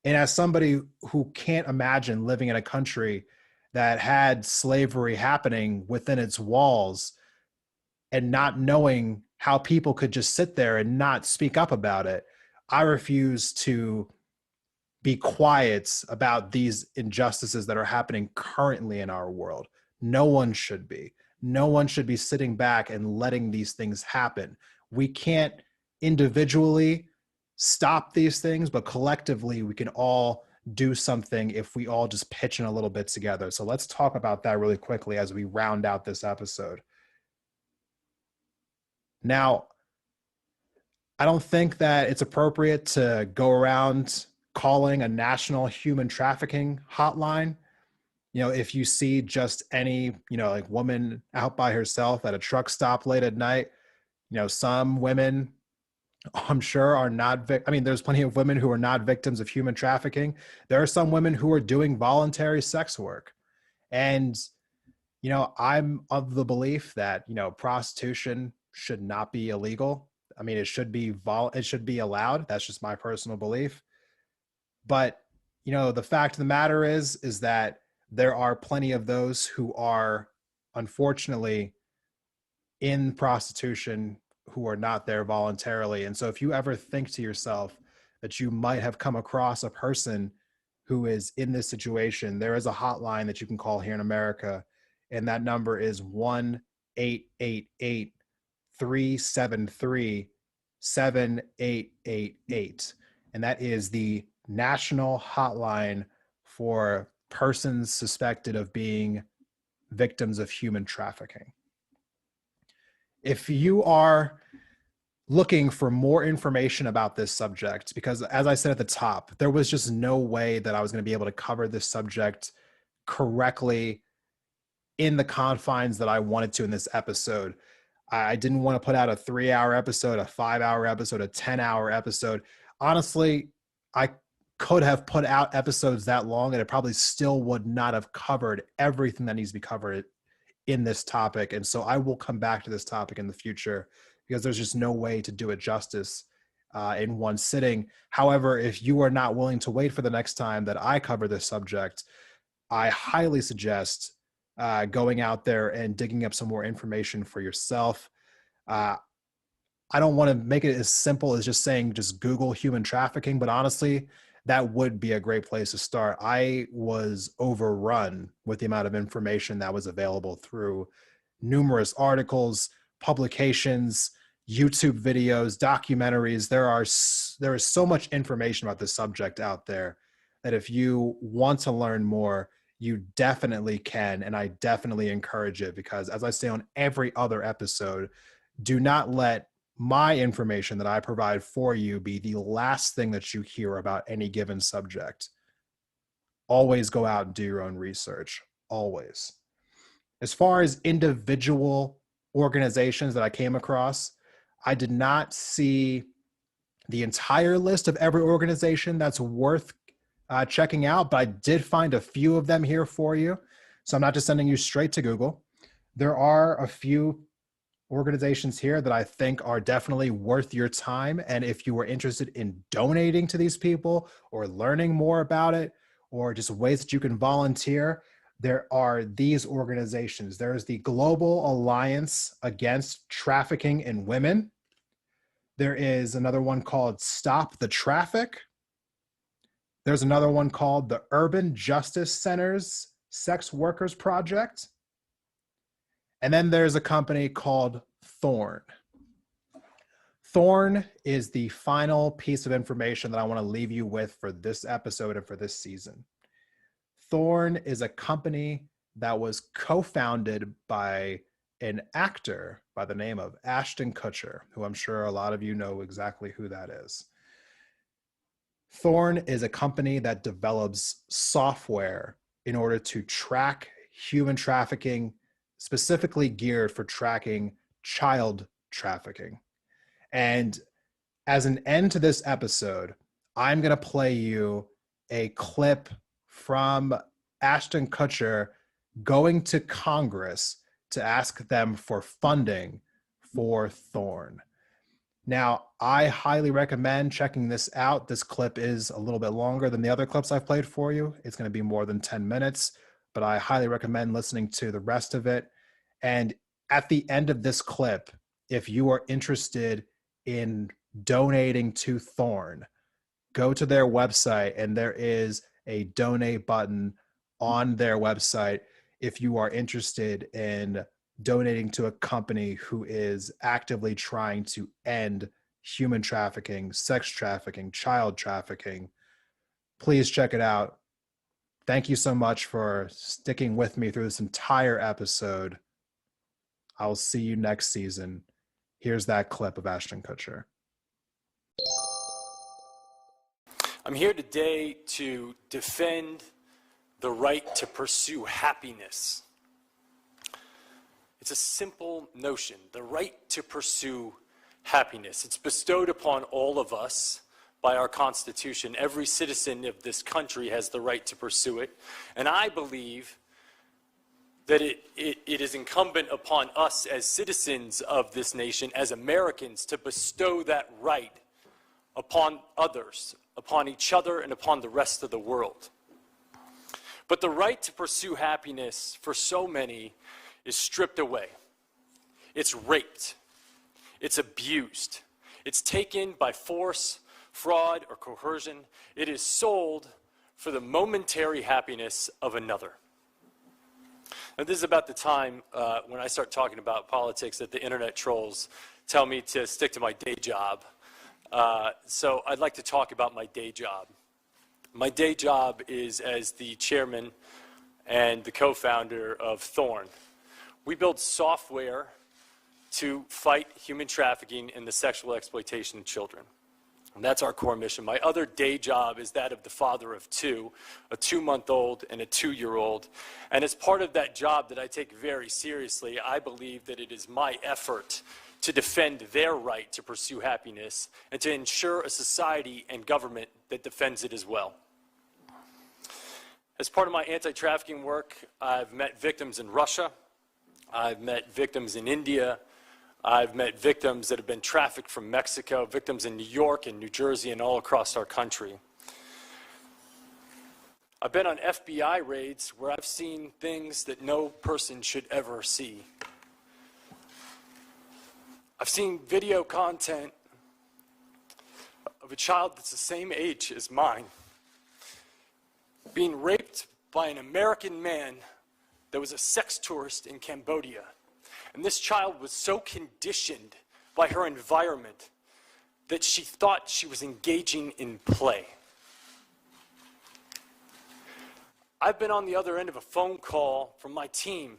Speaker 1: And as somebody who can't imagine living in a country that had slavery happening within its walls and not knowing how people could just sit there and not speak up about it, I refuse to be quiet about these injustices that are happening currently in our world. No one should be. No one should be sitting back and letting these things happen. We can't individually stop these things, but collectively we can all do something if we all just pitch in a little bit together. So let's talk about that really quickly as we round out this episode. Now, I don't think that it's appropriate to go around calling a national human trafficking hotline. You know, if you see just any, you know, like woman out by herself at a truck stop late at night, you know, some women, I'm sure, are not, I mean, there's plenty of women who are not victims of human trafficking. There are some women who are doing voluntary sex work. And, you know, I'm of the belief that, you know, prostitution should not be illegal. I mean, it should be allowed. That's just my personal belief. But, you know, the fact of the matter is that there are plenty of those who are unfortunately in prostitution who are not there voluntarily. And so if you ever think to yourself that you might have come across a person who is in this situation, there is a hotline that you can call here in America. And that number is 1-888-373-7888. And that is the national hotline for persons suspected of being victims of human trafficking. If you are looking for more information about this subject, because as I said at the top, there was just no way that I was going to be able to cover this subject correctly in the confines that I wanted to in this episode. I didn't want to put out a 3-hour episode, a 5-hour episode, a 10-hour episode. Honestly, I could have put out episodes that long and it probably still would not have covered everything that needs to be covered in this topic. And so I will come back to this topic in the future because there's just no way to do it justice in one sitting. However, if you are not willing to wait for the next time that I cover this subject, I highly suggest going out there and digging up some more information for yourself. I don't want to make it as simple as just saying just Google human trafficking, but honestly, that would be a great place to start. I was overrun with the amount of information that was available through numerous articles, publications, YouTube videos, documentaries. There is so much information about this subject out there that if you want to learn more, you definitely can. And I definitely encourage it because, as I say on every other episode, do not let my information that I provide for you be the last thing that you hear about any given subject. Always go out and do your own research. Always. As far as individual organizations that I came across. I did not see the entire list of every organization that's worth checking out, but I did find a few of them here for you. So I'm not just sending you straight to Google. There are a few organizations here that I think are definitely worth your time. And if you were interested in donating to these people or learning more about it, or just ways that you can volunteer, there are these organizations. There's the Global Alliance Against Trafficking in Women. There is another one called Stop the Traffic. There's another one called the Urban Justice Center's Sex Workers Project. And then there's a company called Thorn. Thorn is the final piece of information that I want to leave you with for this episode and for this season. Thorn is a company that was co-founded by an actor by the name of Ashton Kutcher, who I'm sure a lot of you know exactly who that is. Thorn is a company that develops software in order to track human trafficking, specifically geared for tracking child trafficking. And as an end to this episode, I'm going to play you a clip from Ashton Kutcher going to Congress to ask them for funding for Thorn. Now, I highly recommend checking this out. This clip is a little bit longer than the other clips I've played for you. It's going to be more than 10 minutes, but I highly recommend listening to the rest of it. And at the end of this clip, if you are interested in donating to Thorn, go to their website and there is a donate button on their website if you are interested in donating to a company who is actively trying to end human trafficking, sex trafficking, child trafficking. Please check it out. Thank you so much for sticking with me through this entire episode. I'll see you next season. Here's that clip of Ashton Kutcher.
Speaker 19: I'm here today to defend the right to pursue happiness. It's a simple notion, the right to pursue happiness. It's bestowed upon all of us by our Constitution. Every citizen of this country has the right to pursue it. And I believe that it is incumbent upon us as citizens of this nation, as Americans, to bestow that right upon others, upon each other, and upon the rest of the world. But the right to pursue happiness for so many is stripped away. It's raped. It's abused. It's taken by force, fraud, or coercion. It is sold for the momentary happiness of another. Now, this is about the time when I start talking about politics that the internet trolls tell me to stick to my day job. So I'd like to talk about my day job. My day job is as the chairman and the co-founder of Thorn. We build software to fight human trafficking and the sexual exploitation of children. And that's our core mission. My other day job is that of the father of two, a 2-month-old and a 2-year-old. And as part of that job that I take very seriously, I believe that it is my effort to defend their right to pursue happiness and to ensure a society and government that defends it as well. As part of my anti-trafficking work, I've met victims in Russia. I've met victims in India. I've met victims that have been trafficked from Mexico, victims in New York and New Jersey and all across our country. I've been on FBI raids where I've seen things that no person should ever see. I've seen video content of a child that's the same age as mine being raped by an American man that was a sex tourist in Cambodia. And this child was so conditioned by her environment that she thought she was engaging in play. I've been on the other end of a phone call from my team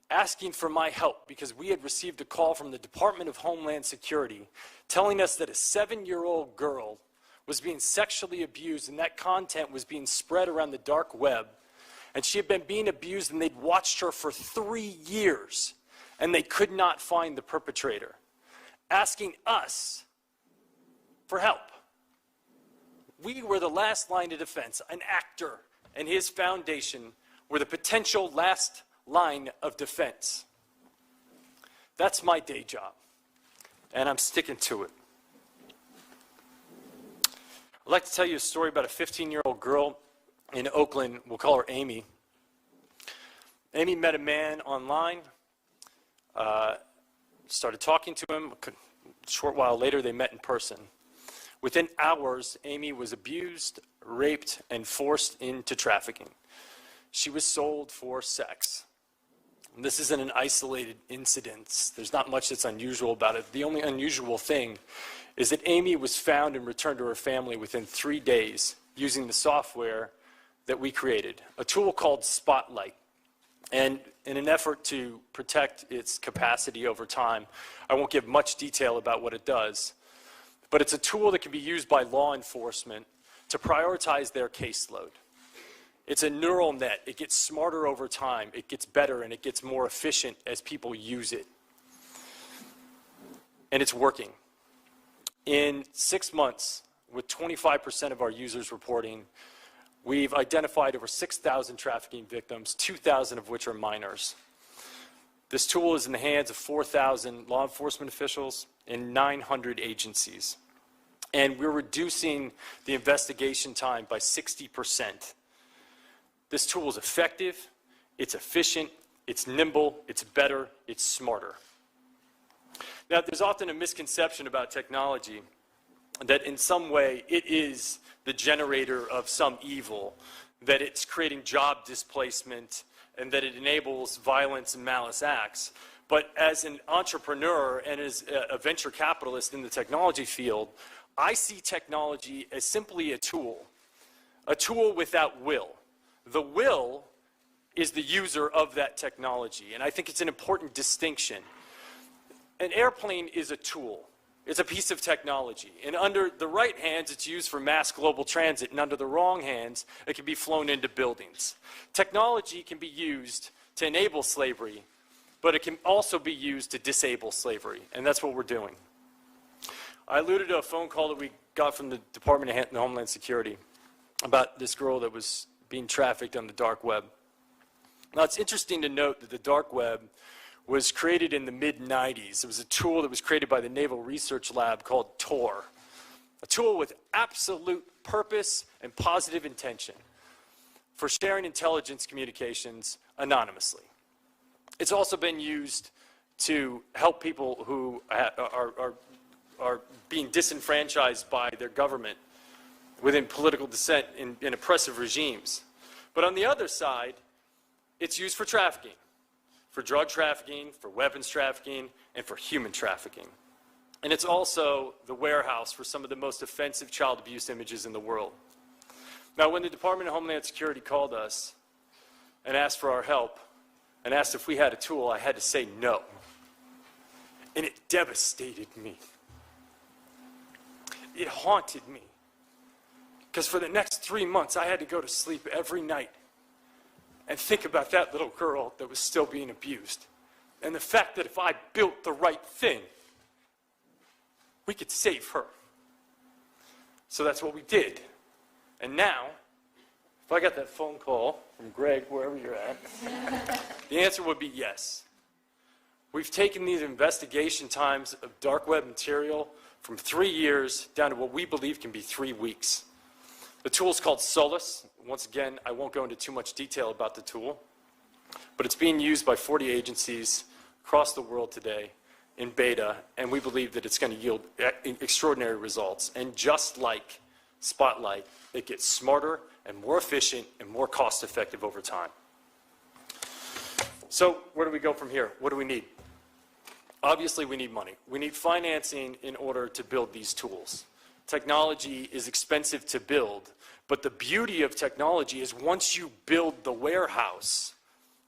Speaker 19: asking for my help because we had received a call from the Department of Homeland Security telling us that a 7-year-old girl was being sexually abused and that content was being spread around the dark web. And she had been being abused, and they'd watched her for 3 years, and they could not find the perpetrator, asking us for help. We were the last line of defense. An actor and his foundation were the potential last line of defense. That's my day job, and I'm sticking to it. I'd like to tell you a story about a 15-year-old girl in Oakland. We'll call her Amy. Amy met a man online, started talking to him. A short while later, they met in person. Within hours, Amy was abused, raped, and forced into trafficking. She was sold for sex. And this isn't an isolated incident. There's not much that's unusual about it. The only unusual thing is that Amy was found and returned to her family within 3 days using the software that we created, a tool called Spotlight. And in an effort to protect its capacity over time, I won't give much detail about what it does, but it's a tool that can be used by law enforcement to prioritize their caseload. It's a neural net. It gets smarter over time. It gets better, and it gets more efficient as people use it. And it's working. In 6 months, with 25% of our users reporting, we've identified over 6,000 trafficking victims, 2,000 of which are minors. This tool is in the hands of 4,000 law enforcement officials and 900 agencies. And we're reducing the investigation time by 60%. This tool is effective, it's efficient, it's nimble, it's better, it's smarter. Now, there's often a misconception about technology that in some way it is the generator of some evil, that it's creating job displacement, and that it enables violence and malice acts. But as an entrepreneur and as a venture capitalist in the technology field, I see technology as simply a tool without will. The will is the user of that technology, and I think it's an important distinction. An airplane is a tool. It's a piece of technology, and under the right hands, it's used for mass global transit, and under the wrong hands, it can be flown into buildings. Technology can be used to enable slavery, but it can also be used to disable slavery, and that's what we're doing. I alluded to a phone call that we got from the Department of Homeland Security about this girl that was being trafficked on the dark web. Now, it's interesting to note that the dark web was created in the mid-90s. It was a tool that was created by the Naval Research Lab called Tor, a tool with absolute purpose and positive intention for sharing intelligence communications anonymously. It's also been used to help people who are being disenfranchised by their government within political dissent in oppressive regimes. But on the other side, it's used for trafficking, for drug trafficking, for weapons trafficking, and for human trafficking. And it's also the warehouse for some of the most offensive child abuse images in the world. Now, when the Department of Homeland Security called us and asked for our help and asked if we had a tool, I had to say no. And it devastated me. It haunted me. Because for the next 3 months, I had to go to sleep every night and think about that little girl that was still being abused. And the fact that if I built the right thing, we could save her. So that's what we did. And now, if I got that phone call from Greg, wherever you're at, the answer would be yes. We've taken these investigation times of dark web material from 3 years down to what we believe can be 3 weeks. The tool is called Solus. Once again, I won't go into too much detail about the tool, but it's being used by 40 agencies across the world today in beta, and we believe that it's going to yield extraordinary results. And just like Spotlight, it gets smarter and more efficient and more cost-effective over time. So where do we go from here? What do we need? Obviously, we need money. We need financing in order to build these tools. Technology is expensive to build, but the beauty of technology is once you build the warehouse,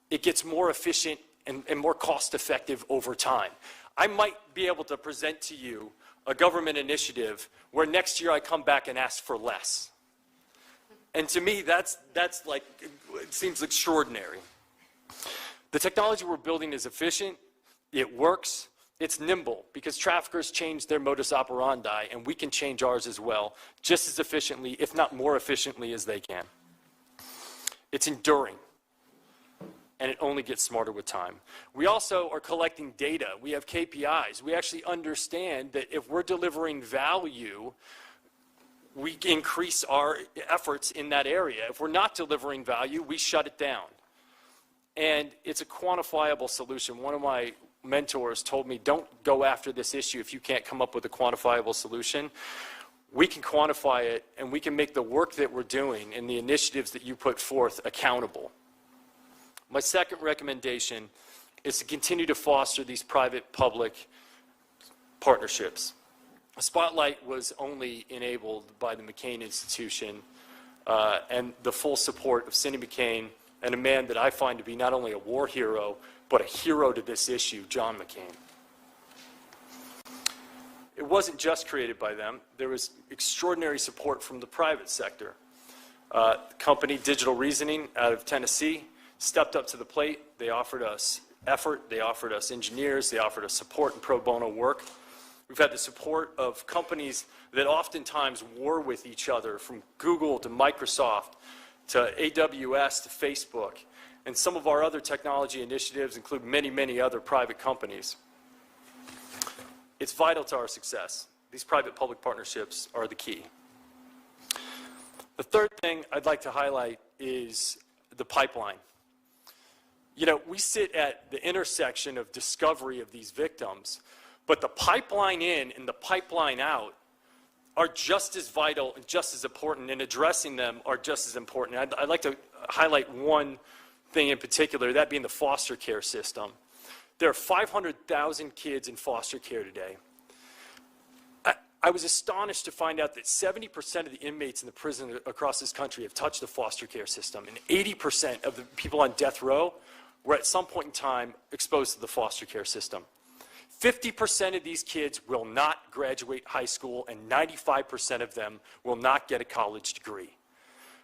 Speaker 19: it gets more efficient and more cost-effective over time. I might be able to present to you a government initiative where next year I come back and ask for less. And to me, that's like, seems extraordinary. The technology we're building is efficient, it works, it's nimble, because traffickers change their modus operandi, and we can change ours as well, just as efficiently, if not more efficiently, as they can. It's enduring, and it only gets smarter with time. We also are collecting data. We have KPIs. We actually understand that if we're delivering value, we increase our efforts in that area. If we're not delivering value, we shut it down. And it's a quantifiable solution. One of my mentors told me, don't go after this issue if you can't come up with a quantifiable solution. We can quantify it, and we can make the work that we're doing and the initiatives that you put forth accountable. My second recommendation is to continue to foster these private-public partnerships. Spotlight was only enabled by the McCain Institution and the full support of Cindy McCain and a man that I find to be not only a war hero, but a hero to this issue, John McCain. It wasn't just created by them. There was extraordinary support from the private sector. Company Digital Reasoning out of Tennessee stepped up to the plate. They offered us effort. They offered us engineers. They offered us support and pro bono work. We've had the support of companies that oftentimes war with each other, from Google to Microsoft to AWS to Facebook. And some of our other technology initiatives include many, many other private companies. It's vital to our success. These private-public partnerships are the key. The third thing I'd like to highlight is the pipeline. You know, we sit at the intersection of discovery of these victims, but the pipeline in and the pipeline out are just as vital and just as important, and addressing them are just as important. I'd like to highlight one thing in particular, that being the foster care system. There are 500,000 kids in foster care today. I was astonished to find out that 70% of the inmates in the prison across this country have touched the foster care system, and 80% of the people on death row were at some point in time exposed to the foster care system. 50% of these kids will not graduate high school, and 95% of them will not get a college degree.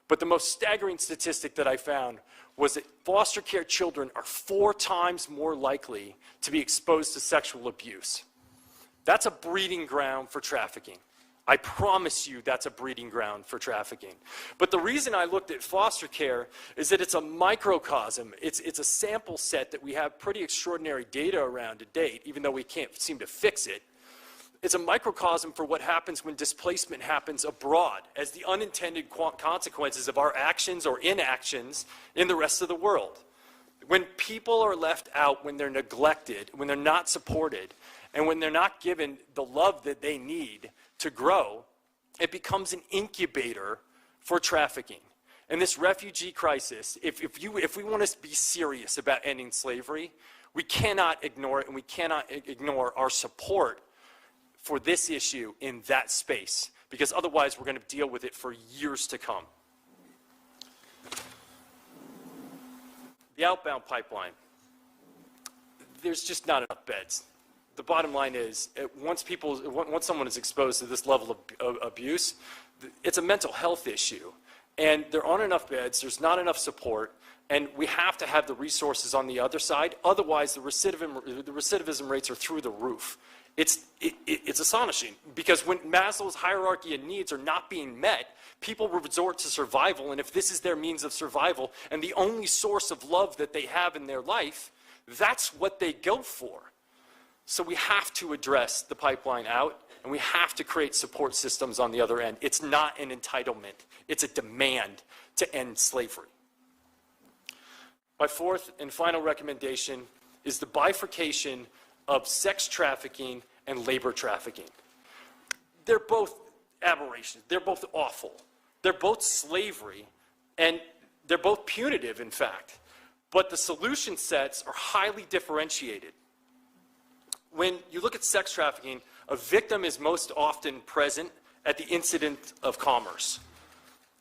Speaker 19: But the most staggering statistic that I found was that foster care children are 4 times more likely to be exposed to sexual abuse. That's a breeding ground for trafficking. I promise you that's a breeding ground for trafficking. But the reason I looked at foster care is that it's a microcosm. It's a sample set that we have pretty extraordinary data around to date, even though we can't seem to fix it. It's a microcosm for what happens when displacement happens abroad, as the unintended consequences of our actions or inactions in the rest of the world. When people are left out, when they're neglected, when they're not supported, and when they're not given the love that they need to grow, it becomes an incubator for trafficking. And this refugee crisis, if we want to be serious about ending slavery, we cannot ignore it, and we cannot ignore our support for this issue in that space, because otherwise we're going to deal with it for years to come. The outbound pipeline. There's just not enough beds. The bottom line is, once someone is exposed to this level of abuse, it's a mental health issue. And there aren't enough beds, there's not enough support, and we have to have the resources on the other side. Otherwise, the recidivism rates are through the roof. It's astonishing, because when Maslow's hierarchy of needs are not being met, people resort to survival, and if this is their means of survival and the only source of love that they have in their life, that's what they go for. So we have to address the pipeline out, and we have to create support systems on the other end. It's not an entitlement. It's a demand to end slavery. My fourth and final recommendation is the bifurcation of sex trafficking and labor trafficking. They're both aberrations. They're both awful. They're both slavery, and they're both punitive, in fact. But the solution sets are highly differentiated. When you look at sex trafficking, a victim is most often present at the incident of commerce.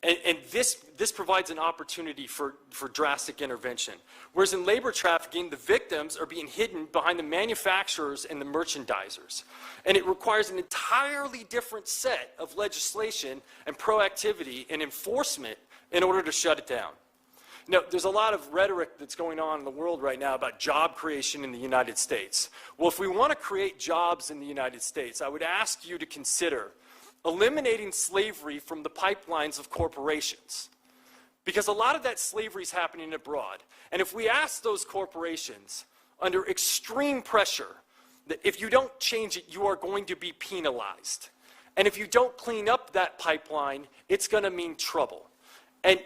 Speaker 19: And this provides an opportunity for drastic intervention. Whereas in labor trafficking, the victims are being hidden behind the manufacturers and the merchandisers. And it requires an entirely different set of legislation and proactivity and enforcement in order to shut it down. Now, there's a lot of rhetoric that's going on in the world right now about job creation in the United States. Well, if we want to create jobs in the United States, I would ask you to consider eliminating slavery from the pipelines of corporations. Because a lot of that slavery is happening abroad. And if we ask those corporations, under extreme pressure, that if you don't change it, you are going to be penalized. And if you don't clean up that pipeline, it's going to mean trouble. And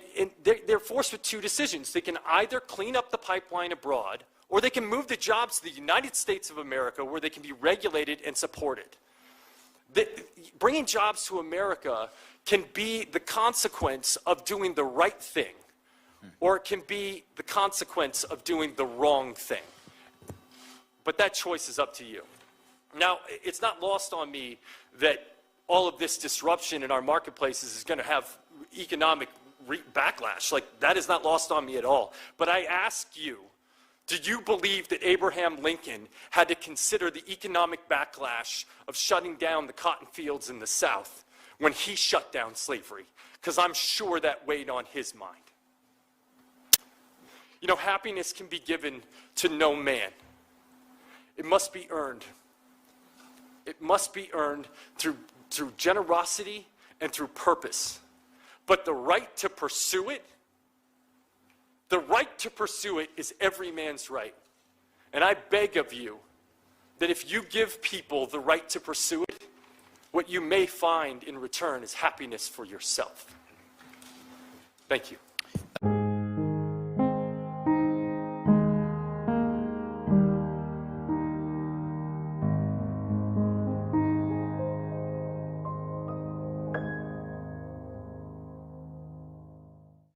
Speaker 19: they're forced with two decisions. They can either clean up the pipeline abroad, or they can move the jobs to the United States of America where they can be regulated and supported. Bringing jobs to America can be the consequence of doing the right thing, or it can be the consequence of doing the wrong thing. But that choice is up to you. Now, it's not lost on me that all of this disruption in our marketplaces is going to have economic backlash. Like, that is not lost on me at all. But I ask you, do you believe that Abraham Lincoln had to consider the economic backlash of shutting down the cotton fields in the South when he shut down slavery? Because I'm sure that weighed on his mind. You know, happiness can be given to no man. It must be earned. It must be earned through generosity and through purpose. But the right to pursue it, is every man's right. And I beg of you that if you give people the right to pursue it, what you may find in return is happiness for yourself. Thank you.